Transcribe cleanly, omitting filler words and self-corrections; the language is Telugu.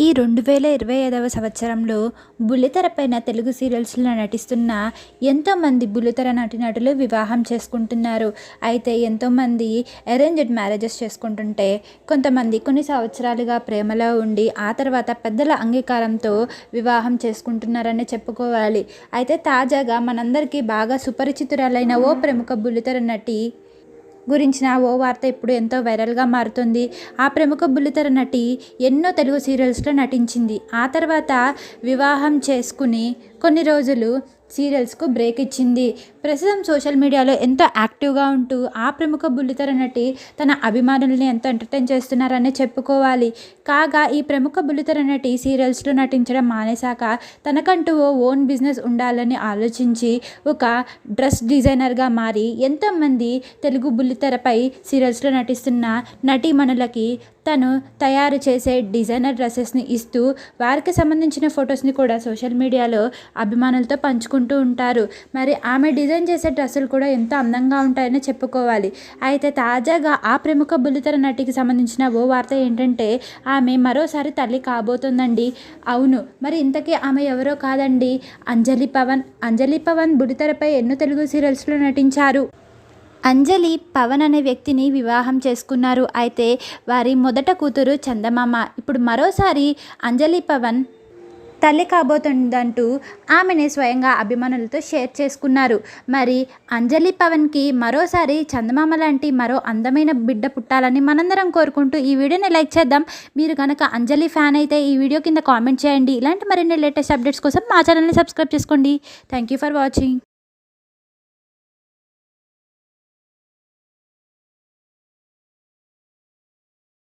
ఈ 2025వ సంవత్సరంలో బుల్లితెరపైన తెలుగు సీరియల్స్లో నటిస్తున్న ఎంతోమంది బుల్లితెర నటీనటులు వివాహం చేసుకుంటున్నారు. అయితే ఎంతోమంది అరేంజ్డ్ మ్యారేజెస్ చేసుకుంటుంటే, కొంతమంది కొన్ని సంవత్సరాలుగా ప్రేమలో ఉండి ఆ తర్వాత పెద్దల అంగీకారంతో వివాహం చేసుకుంటున్నారని చెప్పుకోవాలి. అయితే తాజాగా మనందరికీ బాగా సుపరిచితురాలైన ఓ ప్రముఖ బుల్లితెర నటి గురించిన ఓ వార్త ఇప్పుడు ఎంతో వైరల్గా మారుతుంది. ఆ ప్రముఖ బుల్లితెర నటి ఎన్నో తెలుగు సీరియల్స్లో నటించింది. ఆ తర్వాత వివాహం చేసుకుని కొన్ని రోజులు సీరియల్స్కు బ్రేక్ ఇచ్చింది. ప్రస్తుతం సోషల్ మీడియాలో ఎంతో యాక్టివ్గా ఉంటూ ఆ ప్రముఖ బుల్లితెర నటి తన అభిమానుల్ని ఎంతో ఎంటర్టైన్ చేస్తున్నారనే చెప్పుకోవాలి. కాగా ఈ ప్రముఖ బుల్లితెర నటి సీరియల్స్లో నటించడం మానేశాక తనకంటూ ఓ ఓన్ బిజినెస్ ఉండాలని ఆలోచించి ఒక డ్రెస్ డిజైనర్గా మారి ఎంతోమంది తెలుగు బుల్లితెరపై సీరియల్స్లో నటిస్తున్న నటీమణులకి తను తయారు చేసే డిజైనర్ డ్రెస్సెస్ని ఇస్తూ వారికి సంబంధించిన ఫొటోస్ని కూడా సోషల్ మీడియాలో అభిమానులతో పంచుకుంటూ ఉంటారు. మరి ఆమె డిజైన్ చేసే డ్రెస్సులు కూడా ఎంతో అందంగా ఉంటాయని చెప్పుకోవాలి. అయితే తాజాగా ఆ ప్రముఖ బుల్లితెర నటికి సంబంధించిన ఓ వార్త ఏంటంటే, ఆమె మరోసారి తల్లి కాబోతోందండి. అవును, మరి ఇంతకీ ఆమె ఎవరో కాదండి, అంజలి పవన్. అంజలి పవన్ బుల్లితెరపై ఎన్నో తెలుగు సీరియల్స్లో నటించారు. అంజలి పవన్ అనే వ్యక్తిని వివాహం చేసుకున్నారు. అయితే వారి మొదట కూతురు చందమామ. ఇప్పుడు మరోసారి అంజలి పవన్ తల్లి కాబోతుందంటూ ఆమెని స్వయంగా అభిమానులతో షేర్ చేసుకున్నారు. మరి అంజలి పవన్కి మరోసారి చందమామ లాంటి మరో అందమైన బిడ్డ పుట్టాలని మనందరం కోరుకుంటూ ఈ వీడియోని లైక్ చేద్దాం. మీరు కనుక అంజలి ఫ్యాన్ అయితే ఈ వీడియో కింద కామెంట్ చేయండి. ఇలాంటి మరిన్ని లేటెస్ట్ అప్డేట్స్ కోసం మా ఛానల్ని సబ్స్క్రైబ్ చేసుకోండి. Thank you for watching.